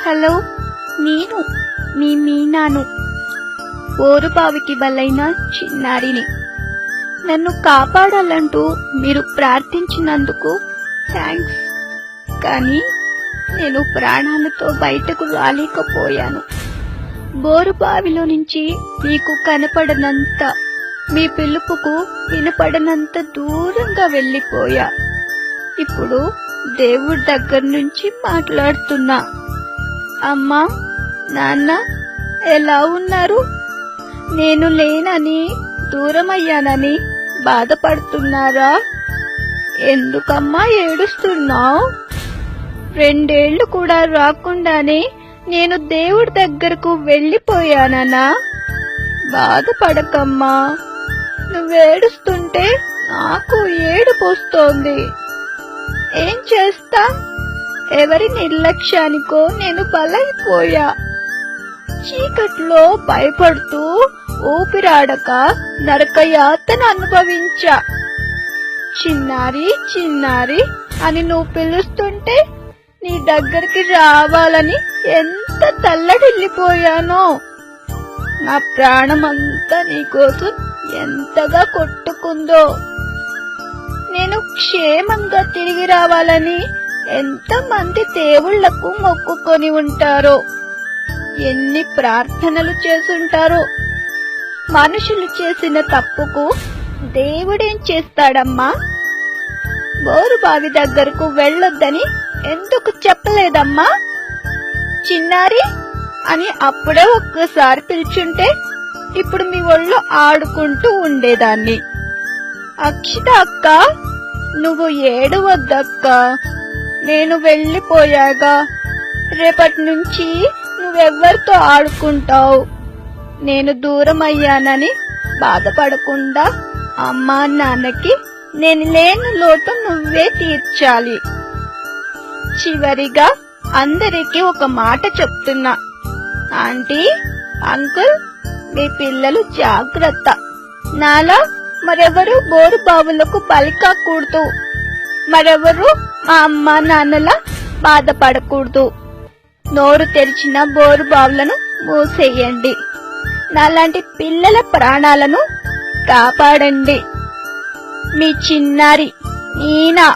Hello, నేను మీ మీనాను, ఓరుబావికి బలైన చిన్నారిని. నన్ను కాపాడాలంటూ మీరు ప్రార్థించినందుకు థ్యాంక్స్. కానీ నేను ప్రాణాలతో బయటకు రాలేకపోయాను. బోరుబావిలో నుంచి మీకు కనపడనంత, మీ పిలుపుకు వినపడనంత దూరంగా వెళ్ళిపోయా. ఇప్పుడు దేవుడి దగ్గర నుంచి మాట్లాడుతున్నా. అమ్మా, నాన్న ఎలా ఉన్నారు? నేను లేనని, దూరమయ్యానని బాధపడుతున్నారా? ఎందుకమ్మా ఏడుస్తున్నావు? 2 ఏళ్లు కూడా రాకుండానే నేను దేవుడి దగ్గరకు వెళ్ళిపోయానన్నా? బాధపడకమ్మా, నువ్వేడుస్తుంటే నాకు ఏడుపొస్తోంది. ఏం చేస్తా? ఎవరి నిర్లక్ష్యానికో నేను బలైపోయా. చీకట్లో భయపడుతూ ఊపిరాడక నరకయాతన అనుభవించా. చిన్నారి చిన్నారి అని నువ్వు పిలుస్తుంటే నీ దగ్గరికి రావాలని ఎంత తల్లడిల్లిపోయానో. నా ప్రాణమంతా నీకోసం ఎంతగా కొట్టుకుందో. నేను క్షేమంగా తిరిగి రావాలని ఎంతమంది దేవుళ్లకు మొక్కుకొని ఉంటారో, ఎన్ని ప్రార్థనలు చేసుంటారో. మనుషులు చేసిన తప్పుకు దేవుడేం చేస్తాడమ్మా? బోరుబావి దగ్గరకు వెళ్ళొద్దని ఎందుకు చెప్పలేదమ్మా? చిన్నారి అని అప్పుడే ఒక్కసారి పిలుచుంటే ఇప్పుడు మీ ఒళ్ళో ఆడుకుంటూ ఉండేదాన్ని. అక్షిత అక్క, నువ్వు ఏడవద్దక్క. నేను వెళ్ళిపోయాగా రేపటి నుంచి నువ్వెవ్వరితో ఆడుకుంటావు? నేను దూరం అయ్యానని బాధపడకుండా అమ్మా నాన్నకి నేను లేని లోటు నువ్వే తీర్చాలి. చివరిగా అందరికీ ఒక మాట చెప్తున్నా. ఆంటీ, అంకుల్, మీ పిల్లలు జాగ్రత్త. నాలా మరెవరు బోరు బావులకు బలి కాకూడదు. మరెవరు మా అమ్మా నాన్నలా బాధపడకూడదు. నోరు తెరిచిన బోరు బావులను మూసేయండి. నాలాంటి పిల్లల ప్రాణాలను కాపాడండి. మీ చిన్నారి మీనా.